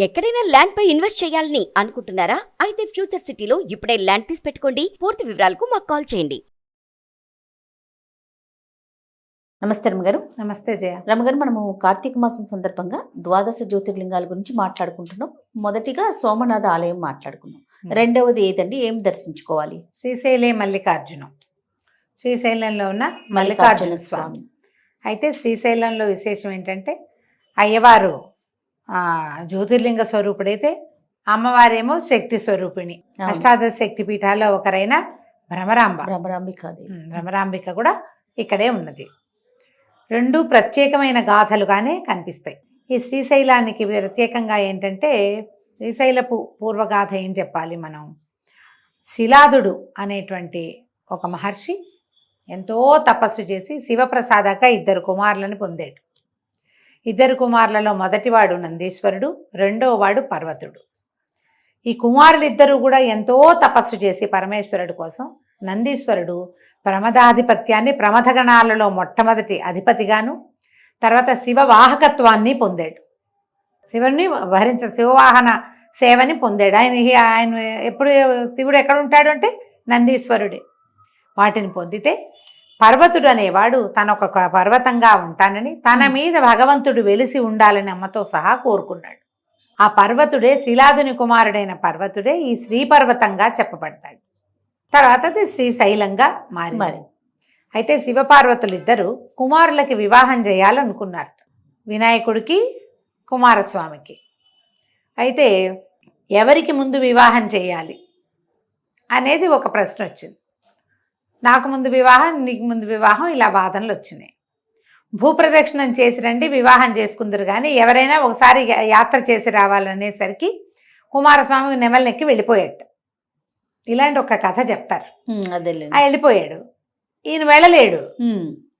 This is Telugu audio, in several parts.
ఎక్కడైనా ల్యాండ్ పై ఇన్వెస్ట్ చేయాలని అనుకుంటున్నారా? అయితే ఫ్యూచర్ సిటీలో ఇప్పుడే ల్యాండ్ పీస్ పెట్టుకోండి. పూర్తి వివరాలకు మాకు కాల్ చేయండి. నమస్తే రమ్మగారు. నమస్తే జయ. రమ్మగారు, మనము కార్తీక మాసం సందర్భంగా ద్వాదశ జ్యోతిర్లింగాల గురించి మాట్లాడుకుంటున్నాం. మొదటిగా సోమనాథ ఆలయం మాట్లాడుకున్నాం. రెండవది ఏదండి, ఏం దర్శించుకోవాలి? శ్రీశైలే మల్లికార్జునం. శ్రీశైలంలో ఉన్న మల్లికార్జున స్వామి. అయితే శ్రీశైలంలో విశేషం ఏంటంటే అయ్యవారు జ్యోతిర్లింగ స్వరూపుడైతే అమ్మవారేమో శక్తి స్వరూపిణి. అష్టాదశ శక్తి పీఠాల్లో ఒకరైన భ్రమరాంబిక కూడా ఇక్కడే ఉన్నది. రెండు ప్రత్యేకమైన గాథలుగానే కనిపిస్తాయి. ఈ శ్రీశైలానికి ప్రత్యేకంగా ఏంటంటే శ్రీశైలపు పూర్వగాథ ఏం చెప్పాలి మనం. శిలాదుడు అనేటువంటి ఒక మహర్షి ఎంతో తపస్సు చేసి శివప్రసాదక 2 కుమారులను పొందాడు. 2 కుమారులలో మొదటివాడు నందీశ్వరుడు, రెండోవాడు పర్వతుడు. ఈ కుమారులిద్దరూ కూడా ఎంతో తపస్సు చేసి పరమేశ్వరుడు కోసం నందీశ్వరుడు ప్రమదాధిపత్యాన్ని, ప్రమథగణాలలో మొట్టమొదటి అధిపతిగాను, తర్వాత శివవాహకత్వాన్ని పొందాడు. శివుని శివవాహన సేవని పొందాడు. ఆయన ఎప్పుడు శివుడు ఎక్కడ ఉంటాడు అంటే నందీశ్వరుడే. వాటిని పొందితే పర్వతుడు అనేవాడు తన ఒక పర్వతంగా ఉంటానని, తన మీద భగవంతుడు వెలిసి ఉండాలని అమ్మతో సహా కోరుకున్నాడు. ఆ పర్వతుడే, శిలాదుని కుమారుడైన పర్వతుడే ఈ శ్రీపర్వతంగా చెప్పబడతాడు. తర్వాత అది శ్రీశైలంగా మారి. అయితే శివపార్వతులిద్దరూ కుమారులకి వివాహం చేయాలనుకున్నారు, వినాయకుడికి కుమారస్వామికి. అయితే ఎవరికి ముందు వివాహం చేయాలి అనేది ఒక ప్రశ్న వచ్చింది. నాకు ముందు వివాహం, నీకు ముందు వివాహం, ఇలా వాదనలు వచ్చినాయి. భూప్రదక్షిణం చేసి రండి, వివాహం చేసుకుందరు, కానీ ఎవరైనా ఒకసారి యాత్ర చేసి రావాలనేసరికి కుమారస్వామి నెమలనెక్కి వెళ్ళిపోయాడు. ఇలాంటి ఒక కథ చెప్తారు. వెళ్ళిపోయాడు. ఈయన వెళ్ళలేడు.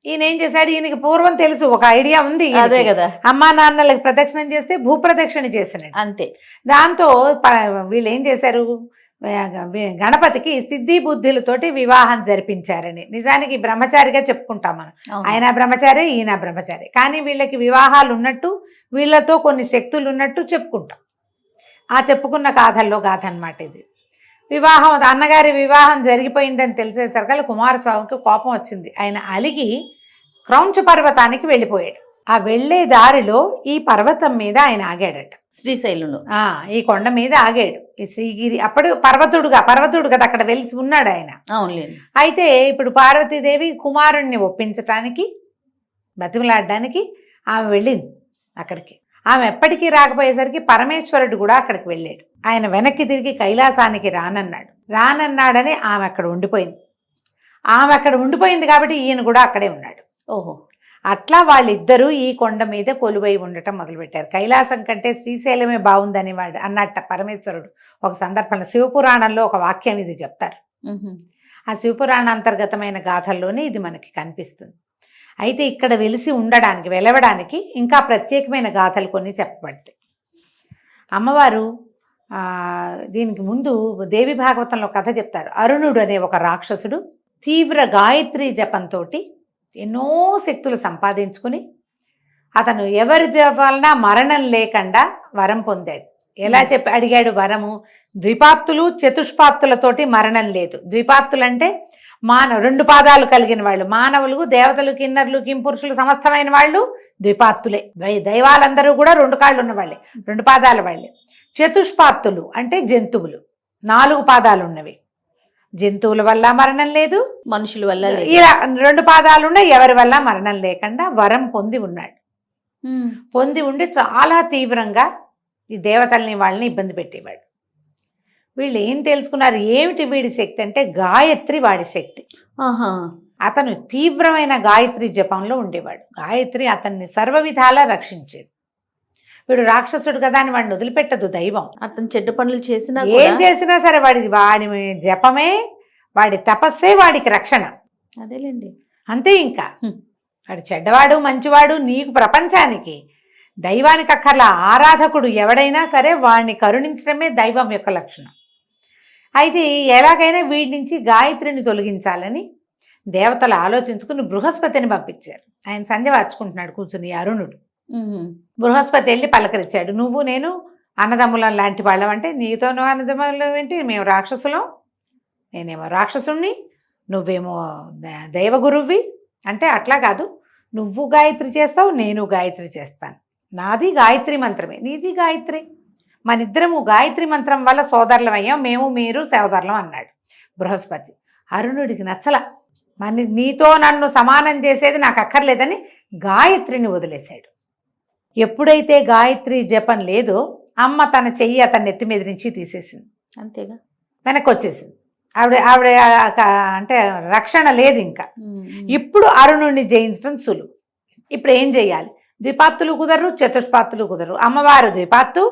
ఈయన ఏం చేశాడు, ఈయనకి పూర్వం తెలుసు, ఒక ఐడియా ఉంది. అదే కదా, అమ్మా నాన్నలకు ప్రదక్షిణం చేస్తే భూప్రదక్షిణ చేసినాడు అంతే. దాంతో వీళ్ళు ఏం చేశారు, గణపతికి సిద్ధి బుద్ధులతోటి వివాహం జరిపించారని. నిజానికి బ్రహ్మచారిగా చెప్పుకుంటాం మనం. ఆయన బ్రహ్మచారి, ఈయన బ్రహ్మచారి, కానీ వీళ్ళకి వివాహాలు ఉన్నట్టు, వీళ్ళతో కొన్ని శక్తులు ఉన్నట్టు చెప్పుకుంటాం. ఆ చెప్పుకున్న గాథల్లో గాథ అన్నమాట ఇది. వివాహం, అన్నగారి వివాహం జరిగిపోయిందని తెలిసేసరికి కుమారస్వామికి కోపం వచ్చింది. ఆయన అలిగి క్రౌంచ పర్వతానికి వెళ్ళిపోయాడు. ఆ వెళ్లే దారిలో ఈ పర్వతం మీద ఆయన ఆగాడట, శ్రీశైలంలో. ఈ కొండ మీద ఆగాడు. ఈ శ్రీగిరి అప్పుడు పర్వతుడు కదా అక్కడ వెలిసి ఉన్నాడు ఆయన. అయితే ఇప్పుడు పార్వతీదేవి కుమారుణ్ణి ఒప్పించటానికి, బతిమలాడడానికి ఆమె వెళ్ళింది అక్కడికి. ఆమె ఎప్పటికీ రాకపోయేసరికి పరమేశ్వరుడు కూడా అక్కడికి వెళ్ళాడు. ఆయన వెనక్కి తిరిగి కైలాసానికి రానన్నాడని ఆమె అక్కడ ఉండిపోయింది. ఆమె అక్కడ ఉండిపోయింది కాబట్టి ఈయన కూడా అక్కడే ఉన్నాడు. ఓహో, అట్లా వాళ్ళిద్దరూ ఈ కొండ మీద కొలువై ఉండటం మొదలుపెట్టారు. కైలాసం కంటే శ్రీశైలమే బాగుందని వాడు అన్నట్ట పరమేశ్వరుడు ఒక సందర్భంలో. శివపురాణంలో ఒక వాక్యం ఇది చెప్తారు. ఆ శివపురాణ అంతర్గతమైన గాథల్లోనే ఇది మనకి కనిపిస్తుంది. అయితే ఇక్కడ వెలిసి ఉండడానికి, వెలవడానికి ఇంకా ప్రత్యేకమైన గాథలు కొన్ని చెప్పబడతాయి. అమ్మవారు దీనికి ముందు దేవి భాగవతంలో కథ చెప్తారు. అరుణుడు అనే ఒక రాక్షసుడు తీవ్ర గాయత్రి జపంతో ఎన్నో శక్తులు సంపాదించుకుని అతను ఎవరి వలన మరణం లేకుండా వరం పొందాడు. ఎలా అడిగాడు వరము? ద్విపాత్తులు చతుష్పాత్తులతోటి మరణం లేదు. ద్విపాత్తులంటే 2 పాదాలు కలిగిన వాళ్ళు, మానవులు, దేవతలు, కిన్నర్లు, కింపురుషులు, సమస్తమైన వాళ్ళు ద్విపాత్తులే. దైవాలందరూ కూడా 2 కాళ్ళు ఉన్నవాళ్ళే, 2 పాదాల వాళ్ళే. చతుష్పాత్తులు అంటే జంతువులు, 4 పాదాలు ఉన్నవి. జంతువుల వల్ల మరణం లేదు, మనుషుల వల్ల లేదు. ఇలా 2 పాదాలున్న ఎవరి వల్ల మరణం లేకుండా వరం పొంది ఉన్నాడు. పొంది ఉండి చాలా తీవ్రంగా ఈ దేవతల్ని వాళ్ళని ఇబ్బంది పెట్టేవాడు. వీళ్ళు ఏం తెలుసుకున్నారు, ఏమిటి వీడి శక్తి అంటే గాయత్రి వాడి శక్తి. అతను తీవ్రమైన గాయత్రి జపంలో ఉండేవాడు. గాయత్రి అతన్ని సర్వ విధాలా రక్షించేది. వీడు రాక్షసుడు కదా అని వాడిని వదిలిపెట్టదు దైవం. అతను చెడ్డ పనులు చేసినా, ఏం చేసినా సరే వాడి జపమే, వాడి తపస్సే వాడికి రక్షణ. అదేలేండి, అంతే. ఇంకా వాడు చెడ్డవాడు మంచివాడు నీకు ప్రపంచానికి, దైవానికి అక్కర్లా. ఆరాధకుడు ఎవడైనా సరే వాడిని కరుణించడమే దైవం యొక్క లక్షణం. అయితే ఎలాగైనా వీడి నుంచి గాయత్రిని తొలగించాలని దేవతలు ఆలోచించుకుని బృహస్పతిని పంపించారు. ఆయన సంధ్య వార్చుకుంటున్నాడు కూర్చుని అరుణుడు. బృహస్పతి వెళ్ళి పలకరించాడు, నువ్వు నేను అన్నదమ్ములం లాంటి వాళ్ళం అంటే నీతో నువ్వు అన్నదమ్ములం ఏంటి, మేము రాక్షసులం, నేనేమో రాక్షసుణ్ణి, నువ్వేమో దైవగురువి అంటే అట్లా కాదు. నువ్వు గాయత్రి చేస్తావు, నేను గాయత్రి చేస్తాను. నాది గాయత్రి మంత్రమే, నీది గాయత్రి, మనిద్దరము గాయత్రి మంత్రం వల్ల సోదరులం అయ్యాం, మేము మీరు సోదరులం అన్నాడు బృహస్పతి. అరుణుడికి నచ్చల, నీతో నన్ను సమానం చేసేది నాకు అక్కర్లేదని గాయత్రిని వదిలేశాడు. ఎప్పుడైతే గాయత్రి జపం లేదో అమ్మ తన చెయ్యి అతని నెత్తి మీద నుంచి తీసేసింది, అంతేగా, వెనక్కి వచ్చేసింది. ఆవిడ అంటే రక్షణ లేదు ఇంకా. ఇప్పుడు అరుణుడిని జయించడం సులువు. ఇప్పుడు ఏం చేయాలి? ద్విపాత్తులు కుదరరు, చతుష్పాత్తులు కుదరరు. అమ్మవారు ద్విపాత్తు,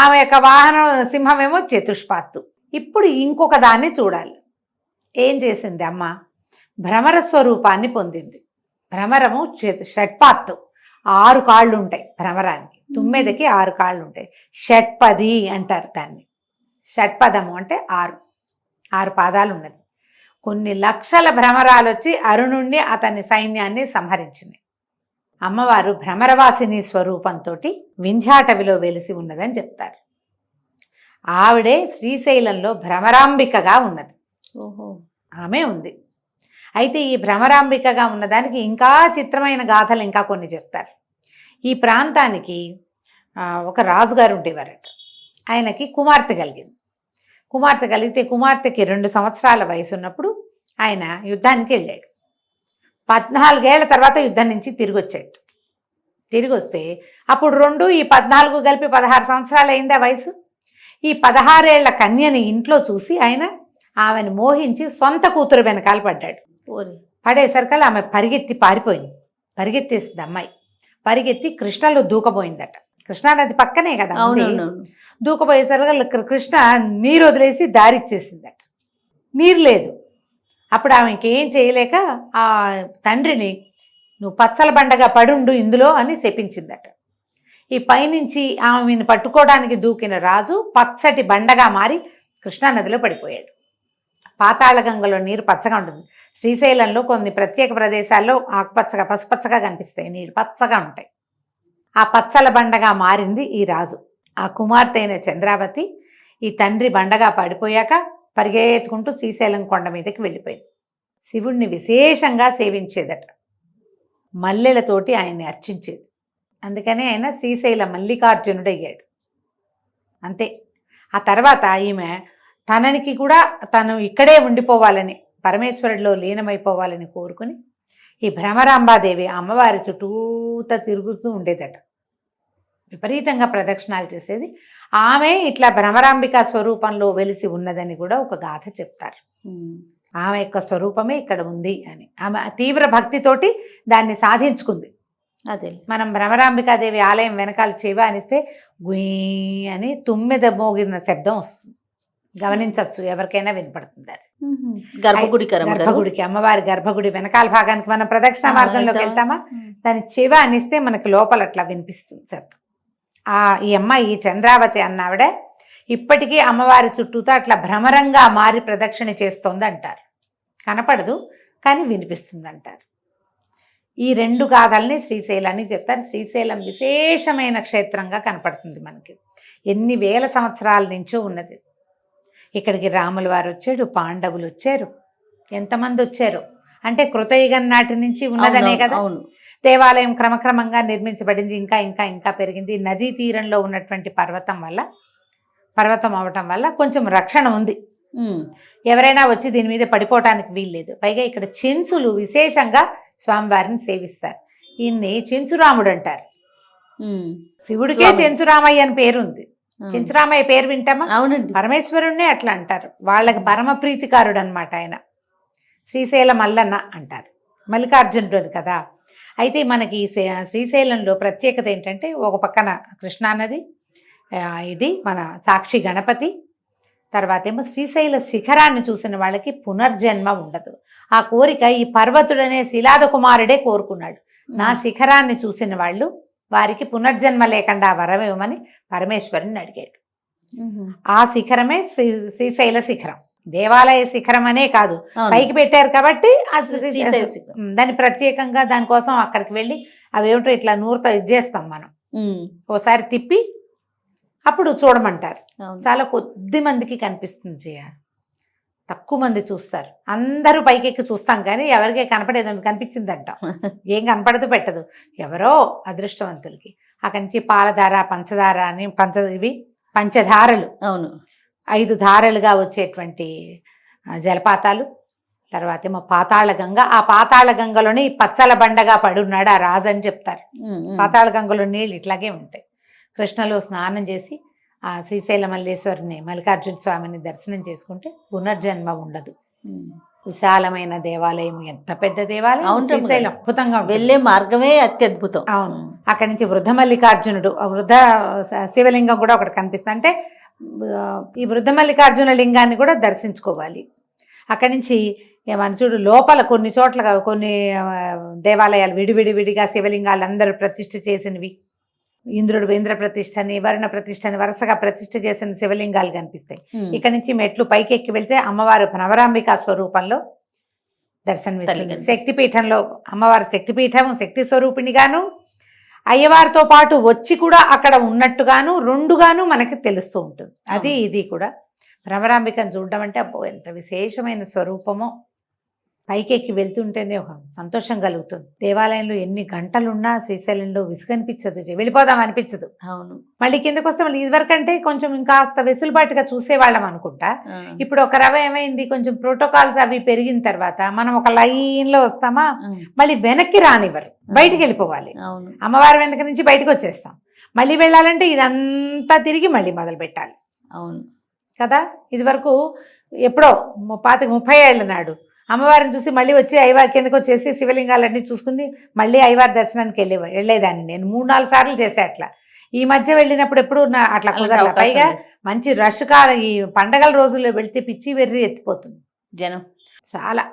ఆమె యొక్క వాహనం సింహమేమో చతుష్పాత్తు. ఇప్పుడు ఇంకొక దాన్ని చూడాలి. ఏం చేసింది అమ్మ? భ్రమర స్వరూపాన్ని పొందింది. భ్రమరము షట్పాత్తు, 6 కాళ్ళు ఉంటాయి భ్రమరానికి. తుమ్మెదకి 6 కాళ్ళు ఉంటాయి. షట్పది అంటారు దాన్ని. షట్పదము అంటే 6 పాదాలు ఉన్నది. కొన్ని లక్షల భ్రమరాలు వచ్చి అరుణుణ్ణి అతని సైన్యాన్ని సంహరించింది. అమ్మవారు భ్రమరవాసిని స్వరూపంతో వింధ్యాటవిలో వెలిసి ఉన్నదని చెప్తారు. ఆవిడే శ్రీశైలంలో భ్రమరాంబికగా ఉన్నది. ఓహో, ఆమె ఉంది. అయితే ఈ భ్రమరాంబికగా ఉన్నదానికి ఇంకా చిత్రమైన గాథలు ఇంకా కొన్ని చెప్తారు. ఈ ప్రాంతానికి ఒక రాజుగారు ఉండేవారట. ఆయనకి కుమార్తె కలిగింది. కుమార్తె కలిగితే కుమార్తెకి 2 సంవత్సరాల వయసు ఉన్నప్పుడు ఆయన యుద్ధానికి వెళ్ళాడు. 14 ఏళ్ల తర్వాత యుద్ధం నుంచి తిరిగి వచ్చాడు. తిరిగి వస్తే అప్పుడు 2 ఈ 14 కలిపి 16 సంవత్సరాలు అయింది ఆ వయసు. ఈ 16 ఏళ్ల కన్యని ఇంట్లో చూసి ఆయన ఆమెను మోహించి సొంత కూతురు వెనకాల పడ్డాడు. పడేసరికల్లా ఆమె పరిగెత్తి పారిపోయింది. పరిగెత్తేసింది అమ్మాయి. పరిగెత్తి కృష్ణలో దూకపోయిందట. కృష్ణానది పక్కనే కదా ఉంది. దూకపోయేసరికల్లా కృష్ణ నీరు వదిలేసి దారిచ్చేసిందట. నీరు లేదు. అప్పుడు ఆమెకి ఏం చేయలేక ఆ తండ్రిని, నువ్వు పచ్చల బండగా పడుండు ఇందులో అని శపించిందట. ఈ పైనుంచి ఆమెను పట్టుకోవడానికి దూకిన రాజు పచ్చటి బండగా మారి కృష్ణానదిలో పడిపోయాడు. పాతాళగంగలో నీరు పచ్చగా ఉంటుంది. శ్రీశైలంలో కొన్ని ప్రత్యేక ప్రదేశాల్లో ఆకుపచ్చగా పసుపచ్చగా కనిపిస్తాయి, నీరు పచ్చగా ఉంటాయి. ఆ పచ్చల బండగా మారింది ఈ రాజు. ఆ కుమార్తె అయిన చంద్రావతి ఈ తండ్రి బండగా పడిపోయాక పరిగెత్తుకుంటూ శ్రీశైలం కొండ మీదకి వెళ్ళిపోయింది. శివుణ్ణి విశేషంగా సేవించేదట. మల్లెలతోటి ఆయన్ని అర్చించేది. అందుకనే ఆయన శ్రీశైల మల్లికార్జునుడు అయ్యాడు. అంతే. ఆ తర్వాత ఈమె తననికి కూడా తను ఇక్కడే ఉండిపోవాలని, పరమేశ్వరుడిలో లీనమైపోవాలని కోరుకుని ఈ భ్రమరాంబాదేవి అమ్మవారి చుట్టూత తిరుగుతూ ఉండేదట. విపరీతంగా ప్రదక్షిణాలు చేసేది. ఆమె ఇట్లా భ్రమరాంబిక స్వరూపంలో వెలిసి ఉన్నదని కూడా ఒక గాథ చెప్తారు. ఆమె యొక్క స్వరూపమే ఇక్కడ ఉంది అని. ఆమె తీవ్ర భక్తితోటి దాన్ని సాధించుకుంది. అదే మనం భ్రమరాంబికాదేవి ఆలయం వెనకాల చెవి అనిస్తే గుయ్ అని తుమ్మెద మోగిన శబ్దం వస్తుంది. గమనించవచ్చు, ఎవరికైనా వినపడుతుంది. అది గర్భగుడికి, అమ్మవారి గర్భగుడి వెనకాల భాగానికి మనం ప్రదక్షిణ మార్గంలోకి వెళ్తామా, దాని చెవి అనిస్తే మనకి లోపల అట్లా వినిపిస్తుంది శబ్దం. ఈ అమ్మాయి చంద్రావతి అన్నావిడ ఇప్పటికీ అమ్మవారి చుట్టూతో అట్లా భ్రమరంగా మారి ప్రదక్షిణ చేస్తోంది అంటారు. కనపడదు కానీ వినిపిస్తుంది అంటారు. ఈ 2 గాథల్ని శ్రీశైలాన్ని చెప్తారు. శ్రీశైలం విశేషమైన క్షేత్రంగా కనపడుతుంది మనకి. ఎన్ని వేల సంవత్సరాల నుంచో ఉన్నది. ఇక్కడికి రాముల వారు వచ్చాడు, పాండవులు వచ్చారు, ఎంతమంది వచ్చారు అంటే కృతయుగం నాటి నుంచి ఉన్నదనే కదా. దేవాలయం క్రమక్రమంగా నిర్మించబడింది, ఇంకా ఇంకా ఇంకా పెరిగింది. నదీ తీరంలో ఉన్నటువంటి పర్వతం అవటం వల్ల కొంచెం రక్షణ ఉంది. ఎవరైనా వచ్చి దీని మీద పడిపోవటానికి వీల్లేదు. పైగా ఇక్కడ చెంచులు విశేషంగా స్వామివారిని సేవిస్తారు. ఈయన్ని చెంచురాముడు అంటారు. శివుడికే చెంచురామయ్య అని పేరుంది. చెంచురామయ్య పేరు వింటామా? అవునండి. పరమేశ్వరుణ్ణి అట్లా అంటారు. వాళ్ళకి పరమ ప్రీతికారుడు అనమాట ఆయన. శ్రీశైల మల్లన్న అంటారు, మల్లికార్జునుడు కదా. అయితే మనకి శ్రీశైలంలో ప్రత్యేకత ఏంటంటే ఒక పక్కన కృష్ణానది, ఇది మన సాక్షి గణపతి, తర్వాత ఏమో శ్రీశైల శిఖరాన్ని చూసిన వాళ్ళకి పునర్జన్మ ఉండదు. ఆ కోరిక ఈ పర్వతుడనే శిలాద కుమారుడే కోరుకున్నాడు. నా శిఖరాన్ని చూసిన వాళ్ళు వారికి పునర్జన్మ లేకుండా వరం ఇవ్వమని పరమేశ్వరుని అడిగాడు. ఆ శిఖరమే శ్రీశైల శిఖరం. దేవాలయ శిఖరం అనే కాదు, పైకి పెట్టారు కాబట్టి దాన్ని ప్రత్యేకంగా దానికోసం అక్కడికి వెళ్ళి అవేమిటో ఇట్లా నూరుతో ఇది చేస్తాం మనం. ఓసారి తిప్పి అప్పుడు చూడమంటారు. అవును. చాలా కొద్ది మందికి కనిపిస్తుంది జయ, తక్కువ మంది చూస్తారు. అందరూ పైకెక్కి చూస్తాం కానీ ఎవరికే కనపడేది కనిపించిందంట. ఏం కనపడదు పెట్టదు, ఎవరో అదృష్టవంతులకి. అక్కడి నుంచి పాలధార, పంచదార అని ఇవి పంచధారలు, అవును. 5 ధారలుగా వచ్చేటువంటి జలపాతాలు. తర్వాత ఏమో పాతాళ గంగ. ఆ పాతాళ గంగలోనే ఈ పచ్చల బండగా పడున్నాడు ఆ రాజు అని చెప్తారు. పాతాళ గంగలో నీళ్ళు ఇట్లాగే ఉంటాయి. కృష్ణలో స్నానం చేసి ఆ శ్రీశైల మల్లేశ్వరిని, మల్లికార్జున స్వామిని దర్శనం చేసుకుంటే పునర్జన్మ ఉండదు. విశాలమైన దేవాలయం, ఎంత పెద్ద దేవాలయం శ్రీశైలం, అద్భుతంగా వెళ్ళే మార్గమే అత్యద్భుతం. అవును. అక్కడి నుంచి వృద్ధ మల్లికార్జునుడు, వృద్ధ శివలింగం కూడా ఒకటి కనిపిస్తుంది. అంటే ఈ వృద్ధ మల్లికార్జున లింగాన్ని కూడా దర్శించుకోవాలి. అక్కడి నుంచి ఏమన్నా చూడు, లోపల కొన్ని చోట్ల కొన్ని దేవాలయాలు విడివిడిగా శివలింగాలు అందరూ ప్రతిష్ఠ చేసినవి, ఇంద్రుడు ఇంద్ర ప్రతిష్టని, వరుణ ప్రతిష్టని వరుసగా ప్రతిష్ఠ చేసిన శివలింగాలు కనిపిస్తాయి. ఇక్కడ నుంచి మెట్లు పైకెక్కి వెళ్తే అమ్మవారు నవరాంబికా స్వరూపంలో దర్శనమిస్తుంది. శక్తిపీఠంలో అమ్మవారు శక్తిపీఠం, శక్తి స్వరూపిణిగాను, అయ్యవారితో పాటు వచ్చి కూడా అక్కడ ఉన్నట్టుగాను, రెండుగాను మనకి తెలుస్తూ ఉంటుంది. అది ఇది కూడా భ్రమరాంబికను చూడడం అంటే అబ్బో ఎంత విశేషమైన స్వరూపమో. పైకెక్కి వెళ్తుంటేనే ఒక సంతోషం కలుగుతుంది. దేవాలయంలో ఎన్ని గంటలున్నా శ్రీశైలంలో విసుగనిపించదు, వెళ్ళిపోదాం అనిపించదు. అవును. మళ్ళీ కిందకు వస్తే మళ్ళీ ఇదివరకంటే కొంచెం ఇంకాస్త వెసులుబాటుగా చూసేవాళ్ళం అనుకుంటా. ఇప్పుడు ఒక రవ ఏమైంది, కొంచెం ప్రోటోకాల్స్ అవి పెరిగిన తర్వాత మనం ఒక లైన్లో వస్తామా, మళ్ళీ వెనక్కి రానివ్వరు, బయటికి వెళ్ళిపోవాలి. అమ్మవారి వెనక నుంచి బయటకు వచ్చేస్తాం. మళ్ళీ వెళ్ళాలంటే ఇదంతా తిరిగి మళ్ళీ మొదలు పెట్టాలి. అవును కదా. ఇది వరకు ఎప్పుడో 30 ఏళ్ళ నాడు అమ్మవారిని చూసి మళ్ళీ వచ్చి అయ్యవారి కిందకు వచ్చేసి శివలింగాలన్నీ చూసుకుని మళ్ళీ అయ్యవారి దర్శనానికి వెళ్ళేదాన్ని నేను 3-4 సార్లు చేసే అట్లా. ఈ మధ్య వెళ్ళినప్పుడు ఎప్పుడు అట్లా కుదరలేదు. పైగా మంచి రష్ కాలం, ఈ పండగల రోజుల్లో వెళ్తే పిచ్చి వెర్రి ఎత్తిపోతుంది జనం చాలా.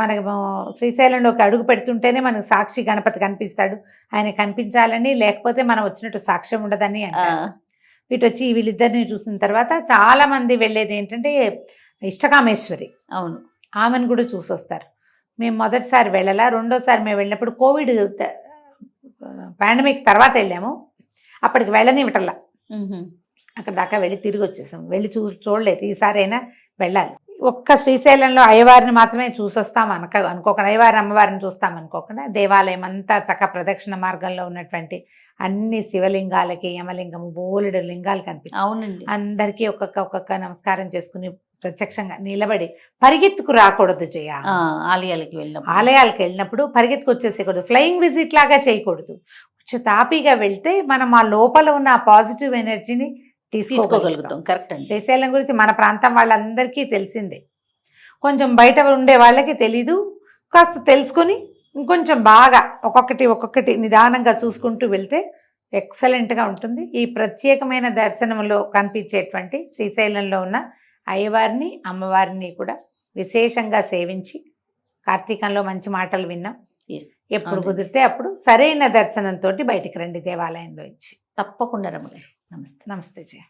మనకి శ్రీశైలంలోకి అడుగు పెడుతుంటేనే మనకు సాక్షి గణపతి కనిపిస్తాడు. ఆయన కనిపించాలని, లేకపోతే మనం వచ్చినట్టు సాక్ష్యం ఉండదని అంటారు. ఇటు వచ్చి వీళ్ళిద్దరిని చూసిన తర్వాత చాలా మంది వెళ్ళేది ఏంటంటే ఇష్టకామేశ్వరి. అవును, ఆమెను కూడా చూసొస్తారు. మేము మొదటిసారి వెళ్ళాలా, రెండోసారి మేము వెళ్ళినప్పుడు కోవిడ్ పాండమిక్ తర్వాత వెళ్ళాము. అప్పటికి వెళ్ళనివ్వటల్లా, అక్కడ దాకా వెళ్ళి తిరిగి వచ్చేసాం. వెళ్ళి చూడలేదు. ఈసారైనా వెళ్ళాలి. ఒక్క శ్రీశైలంలో అయ్యవారిని మాత్రమే చూసొస్తాం అనుకోకుండా, అయ్యవారి అమ్మవారిని చూస్తాం అనుకోకుండా, దేవాలయం అంతా చక్క ప్రదక్షిణ మార్గంలో ఉన్నటువంటి అన్ని శివలింగాలకి, యమలింగము, బోలెడు లింగాలు కనిపిస్తాయి. అవునండి. అందరికీ ఒక్కొక్క నమస్కారం చేసుకుని ప్రత్యక్షంగా నిలబడి పరిగెత్తుకు రాకూడదు జయ. ఆలయాలకు వెళ్ళినప్పుడు పరిగెత్తుకు వచ్చేసేయకూడదు, ఫ్లయింగ్ విజిట్ లాగా చేయకూడదు. కొంచెం తాపీగా వెళ్తే మనం ఆ లోపల ఉన్న ఆ పాజిటివ్ ఎనర్జీని తీసుకోగలుగుతాం. కరెక్ట్. శ్రీశైలం గురించి మన ప్రాంతం వాళ్ళందరికీ తెలిసిందే, కొంచెం బయట ఉండే వాళ్ళకి తెలీదు. కాస్త తెలుసుకొని ఇంకొంచెం బాగా ఒక్కొక్కటి నిదానంగా చూసుకుంటూ వెళ్తే ఎక్సలెంట్గా ఉంటుంది. ఈ ప్రత్యేకమైన దర్శనంలో కనిపించేటువంటి శ్రీశైలంలో ఉన్న అయ్యవారిని, అమ్మవారిని కూడా విశేషంగా సేవించి కార్తీకంలో మంచి మాటలు విన్నాం. ఎప్పుడు కుదిరితే అప్పుడు సరైన దర్శనంతో బయటికి రండి దేవాలయంలో ఇచ్చి. తప్పకుండా రమ్మగారు. నమస్తే జయ.